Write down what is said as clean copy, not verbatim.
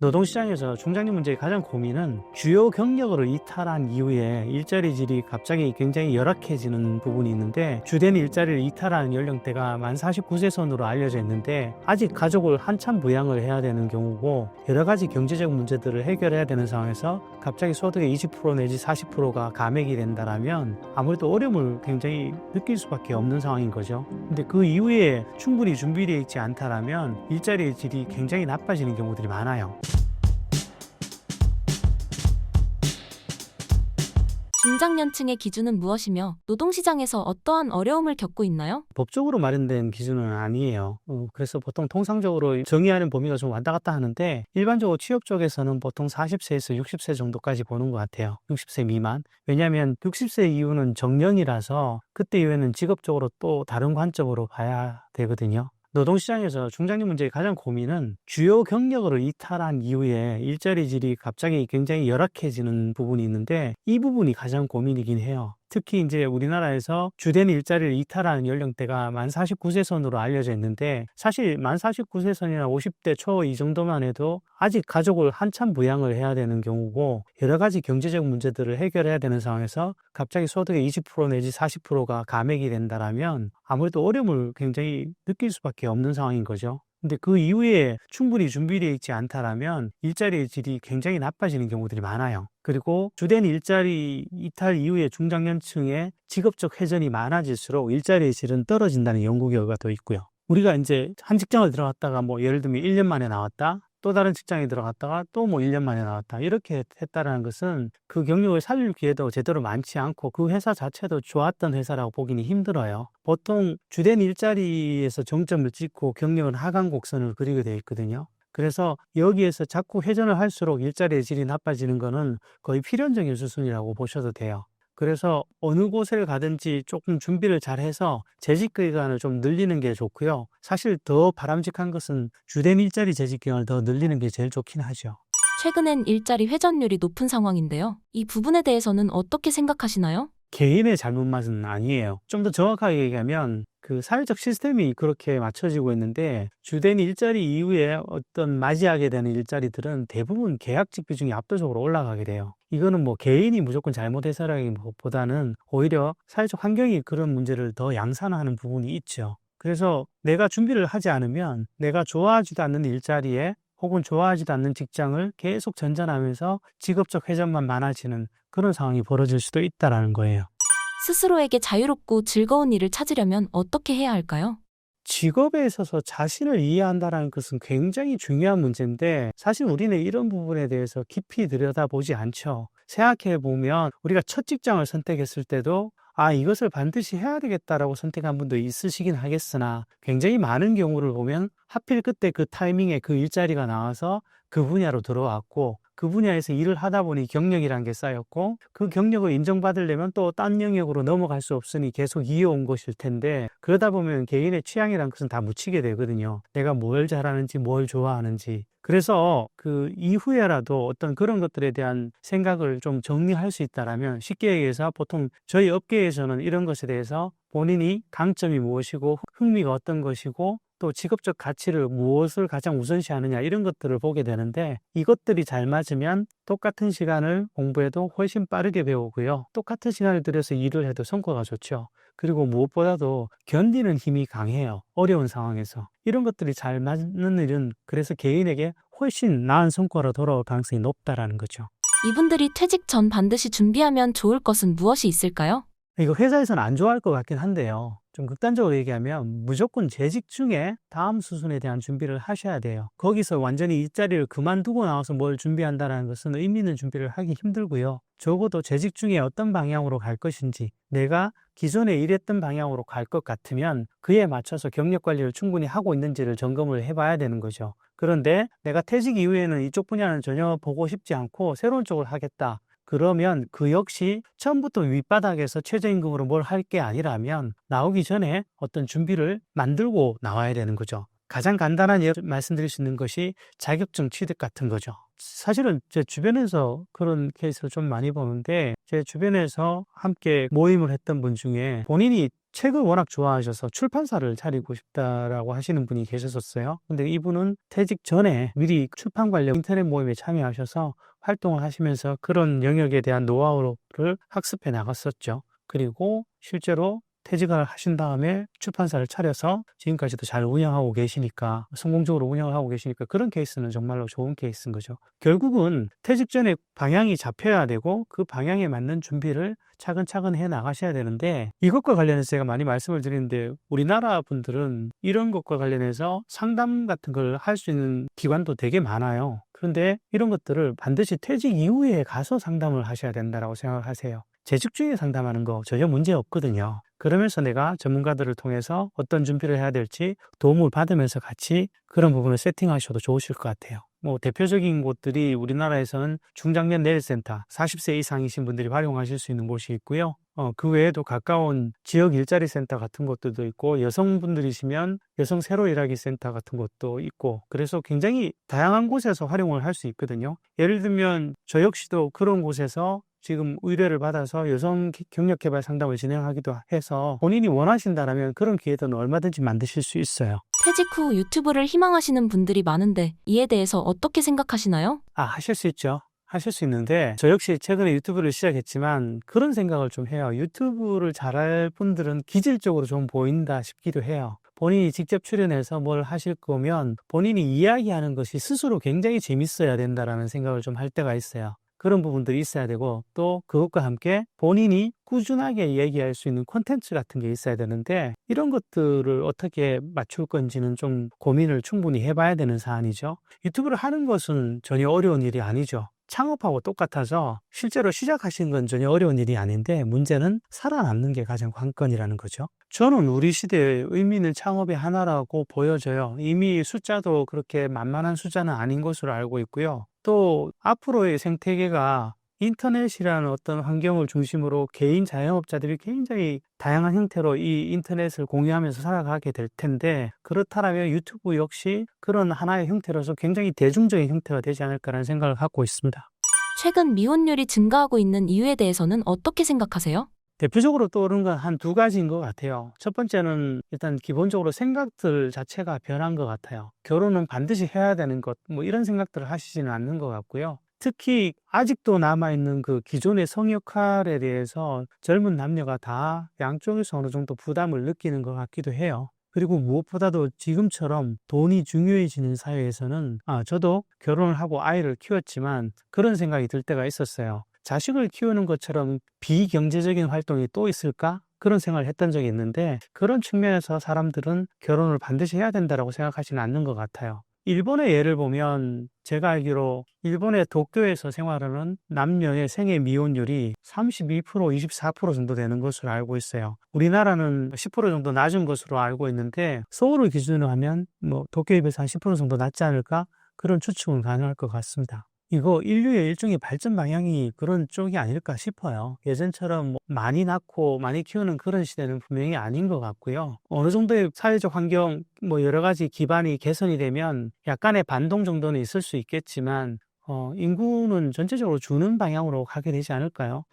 노동시장에서 중장년 문제의 가장 고민은 주요 경력으로 이탈한 이후에 일자리 질이 갑자기 굉장히 열악해지는 부분이 있는데, 주된 일자리를 이탈하는 연령대가 만 49세 선으로 알려져 있는데 아직 가족을 한참 부양을 해야 되는 경우고, 여러 가지 경제적 문제들을 해결해야 되는 상황에서 갑자기 소득의 20% 내지 40%가 감액이 된다라면 아무래도 어려움을 굉장히 느낄 수밖에 없는 상황인 거죠. 근데 그 이후에 충분히 준비되어 있지 않다라면 일자리의 질이 굉장히 나빠지는 경우들이 많아요. 중장년층의 기준은 무엇이며 노동시장에서 어떠한 어려움을 겪고 있나요? 법적으로 마련된 기준은 아니에요. 그래서 보통 통상적으로 정의하는 범위가 좀 왔다 갔다 하는데, 일반적으로 취업 쪽에서는 보통 40세에서 60세 정도까지 보는 것 같아요. 60세 미만. 왜냐하면 60세 이후는 정년이라서 그때 이후에는 직업적으로 또 다른 관점으로 봐야 되거든요. 노동시장에서 중장년 문제의 가장 고민은 주요 경력으로 이탈한 이후에 일자리 질이 갑자기 굉장히 열악해지는 부분이 있는데, 이 부분이 가장 고민이긴 해요. 특히 이제 우리나라에서 주된 일자리를 이탈하는 연령대가 만 49세 선으로 알려져 있는데, 사실 만 49세 선이나 50대 초 이 정도만 해도 아직 가족을 한참 부양을 해야 되는 경우고, 여러 가지 경제적 문제들을 해결해야 되는 상황에서 갑자기 소득의 20% 내지 40%가 감액이 된다라면 아무래도 어려움을 굉장히 느낄 수밖에 없는 상황인 거죠. 근데 그 이후에 충분히 준비되어 있지 않다라면 일자리의 질이 굉장히 나빠지는 경우들이 많아요. 그리고 주된 일자리 이탈 이후에 중장년층의 직업적 회전이 많아질수록 일자리의 질은 떨어진다는 연구 결과도 있고요. 우리가 이제 한 직장을 들어갔다가 예를 들면 1년 만에 나왔다, 또 다른 직장에 들어갔다가 또 1년 만에 나왔다, 이렇게 했다라는 것은 그 경력을 살릴 기회도 제대로 많지 않고 그 회사 자체도 좋았던 회사라고 보기는 힘들어요. 보통 주된 일자리에서 정점을 찍고 경력은 하강 곡선을 그리게 되어 있거든요. 그래서 여기에서 자꾸 회전을 할수록 일자리의 질이 나빠지는 것은 거의 필연적인 수순이라고 보셔도 돼요. 그래서 어느 곳을 가든지 조금 준비를 잘해서 재직 기간을 좀 늘리는 게 좋고요. 사실 더 바람직한 것은 주된 일자리 재직 기간을 더 늘리는 게 제일 좋긴 하죠. 최근엔 일자리 회전율이 높은 상황인데요. 이 부분에 대해서는 어떻게 생각하시나요? 개인의 잘못만은 아니에요. 좀 더 정확하게 얘기하면 그 사회적 시스템이 그렇게 맞춰지고 있는데, 주된 일자리 이후에 어떤 맞이하게 되는 일자리들은 대부분 계약직 비중이 압도적으로 올라가게 돼요. 이거는 개인이 무조건 잘못해서라기보다는 오히려 사회적 환경이 그런 문제를 더 양산하는 부분이 있죠. 그래서 내가 준비를 하지 않으면 내가 좋아하지도 않는 일자리에 혹은 좋아하지도 않는 직장을 계속 전전하면서 직업적 회전만 많아지는 그런 상황이 벌어질 수도 있다는 거예요. 스스로에게 자유롭고 즐거운 일을 찾으려면 어떻게 해야 할까요? 직업에 있어서 자신을 이해한다는 것은 굉장히 중요한 문제인데, 사실 우리는 이런 부분에 대해서 깊이 들여다보지 않죠. 생각해보면 우리가 첫 직장을 선택했을 때도 이것을 반드시 해야 되겠다라고 선택한 분도 있으시긴 하겠으나, 굉장히 많은 경우를 보면 하필 그때 그 타이밍에 그 일자리가 나와서 그 분야로 들어왔고, 그 분야에서 일을 하다 보니 경력이란 게 쌓였고, 그 경력을 인정받으려면 또 딴 영역으로 넘어갈 수 없으니 계속 이어온 것일 텐데, 그러다 보면 개인의 취향이란 것은 다 묻히게 되거든요. 내가 뭘 잘하는지 뭘 좋아하는지. 그래서 그 이후에라도 어떤 그런 것들에 대한 생각을 좀 정리할 수 있다라면, 쉽게 얘기해서 보통 저희 업계에서는 이런 것에 대해서 본인이 강점이 무엇이고 흥미가 어떤 것이고 또 직업적 가치를 무엇을 가장 우선시하느냐, 이런 것들을 보게 되는데, 이것들이 잘 맞으면 똑같은 시간을 공부해도 훨씬 빠르게 배우고요. 똑같은 시간을 들여서 일을 해도 성과가 좋죠. 그리고 무엇보다도 견디는 힘이 강해요. 어려운 상황에서. 이런 것들이 잘 맞는 일은 그래서 개인에게 훨씬 나은 성과로 돌아올 가능성이 높다라는 거죠. 이분들이 퇴직 전 반드시 준비하면 좋을 것은 무엇이 있을까요? 이거 회사에서는 안 좋아할 것 같긴 한데요. 좀 극단적으로 얘기하면 무조건 재직 중에 다음 수순에 대한 준비를 하셔야 돼요. 거기서 완전히 일자리를 그만두고 나와서 뭘 준비한다는 것은 의미 있는 준비를 하기 힘들고요. 적어도 재직 중에 어떤 방향으로 갈 것인지, 내가 기존에 일했던 방향으로 갈 것 같으면 그에 맞춰서 경력 관리를 충분히 하고 있는지를 점검을 해봐야 되는 거죠. 그런데 내가 퇴직 이후에는 이쪽 분야는 전혀 보고 싶지 않고 새로운 쪽을 하겠다, 그러면 그 역시 처음부터 윗바닥에서 최저임금으로 뭘 할 게 아니라면 나오기 전에 어떤 준비를 만들고 나와야 되는 거죠. 가장 간단한 예로 말씀드릴 수 있는 것이 자격증 취득 같은 거죠. 사실은 제 주변에서 그런 케이스를 좀 많이 보는데, 제 주변에서 함께 모임을 했던 분 중에 본인이 책을 워낙 좋아하셔서 출판사를 차리고 싶다라고 하시는 분이 계셨었어요. 근데 이분은 퇴직 전에 미리 출판 관련 인터넷 모임에 참여하셔서 활동을 하시면서 그런 영역에 대한 노하우를 학습해 나갔었죠. 그리고 실제로 퇴직을 하신 다음에 출판사를 차려서 지금까지도 잘 운영하고 계시니까, 성공적으로 운영을 하고 계시니까 그런 케이스는 정말로 좋은 케이스인 거죠. 결국은 퇴직 전에 방향이 잡혀야 되고 그 방향에 맞는 준비를 차근차근 해 나가셔야 되는데, 이것과 관련해서 제가 많이 말씀을 드리는데 우리나라 분들은 이런 것과 관련해서 상담 같은 걸 할 수 있는 기관도 되게 많아요. 그런데 이런 것들을 반드시 퇴직 이후에 가서 상담을 하셔야 된다고 생각하세요. 재직 중에 상담하는 거 전혀 문제 없거든요. 그러면서 내가 전문가들을 통해서 어떤 준비를 해야 될지 도움을 받으면서 같이 그런 부분을 세팅하셔도 좋으실 것 같아요. 뭐 대표적인 곳들이 우리나라에서는 중장년 내일센터, 40세 이상이신 분들이 활용하실 수 있는 곳이 있고요. 그 외에도 가까운 지역 일자리 센터 같은 곳들도 있고, 여성분들이시면 여성 새로 일하기 센터 같은 곳도 있고, 그래서 굉장히 다양한 곳에서 활용을 할 수 있거든요. 예를 들면 저 역시도 그런 곳에서 지금 의뢰를 받아서 여성 경력 개발 상담을 진행하기도 해서, 본인이 원하신다라면 그런 기회들은 얼마든지 만드실 수 있어요. 퇴직 후 유튜브를 희망하시는 분들이 많은데 이에 대해서 어떻게 생각하시나요? 하실 수 있죠. 하실 수 있는데, 저 역시 최근에 유튜브를 시작했지만 그런 생각을 좀 해요. 유튜브를 잘할 분들은 기질적으로 좀 보인다 싶기도 해요. 본인이 직접 출연해서 뭘 하실 거면 본인이 이야기하는 것이 스스로 굉장히 재밌어야 된다라는 생각을 좀 할 때가 있어요. 그런 부분들이 있어야 되고, 또 그것과 함께 본인이 꾸준하게 얘기할 수 있는 콘텐츠 같은 게 있어야 되는데, 이런 것들을 어떻게 맞출 건지는 좀 고민을 충분히 해봐야 되는 사안이죠. 유튜브를 하는 것은 전혀 어려운 일이 아니죠. 창업하고 똑같아서 실제로 시작하신 건 전혀 어려운 일이 아닌데, 문제는 살아남는 게 가장 관건이라는 거죠. 저는 우리 시대에 의미 있는 창업의 하나라고 보여져요. 이미 숫자도 그렇게 만만한 숫자는 아닌 것으로 알고 있고요. 또 앞으로의 생태계가 인터넷이라는 어떤 환경을 중심으로 개인 자영업자들이 굉장히 다양한 형태로 이 인터넷을 공유하면서 살아가게 될 텐데, 그렇다면 유튜브 역시 그런 하나의 형태로서 굉장히 대중적인 형태가 되지 않을까라는 생각을 갖고 있습니다. 최근 미혼율이 증가하고 있는 이유에 대해서는 어떻게 생각하세요? 대표적으로 떠오르는 건 한 두 가지인 것 같아요. 첫 번째는 일단 기본적으로 생각들 자체가 변한 것 같아요. 결혼은 반드시 해야 되는 것, 뭐 이런 생각들을 하시지는 않는 것 같고요. 특히 아직도 남아있는 그 기존의 성 역할에 대해서 젊은 남녀가 다 양쪽에서 어느 정도 부담을 느끼는 것 같기도 해요. 그리고 무엇보다도 지금처럼 돈이 중요해지는 사회에서는, 저도 결혼을 하고 아이를 키웠지만 그런 생각이 들 때가 있었어요. 자식을 키우는 것처럼 비경제적인 활동이 또 있을까? 그런 생각을 했던 적이 있는데, 그런 측면에서 사람들은 결혼을 반드시 해야 된다고 생각하지는 않는 것 같아요. 일본의 예를 보면, 제가 알기로 일본의 도쿄에서 생활하는 남녀의 생애 미혼율이 32%, 24% 정도 되는 것으로 알고 있어요. 우리나라는 10% 정도 낮은 것으로 알고 있는데, 서울을 기준으로 하면 뭐 도쿄에 비해서 한 10% 정도 낮지 않을까? 그런 추측은 가능할 것 같습니다. 이거 인류의 일종의 발전 방향이 그런 쪽이 아닐까 싶어요. 예전처럼 뭐 많이 낳고 많이 키우는 그런 시대는 분명히 아닌 것 같고요. 어느 정도의 사회적 환경, 뭐 여러 가지 기반이 개선이 되면 약간의 반동 정도는 있을 수 있겠지만, 인구는 전체적으로 주는 방향으로 가게 되지 않을까요?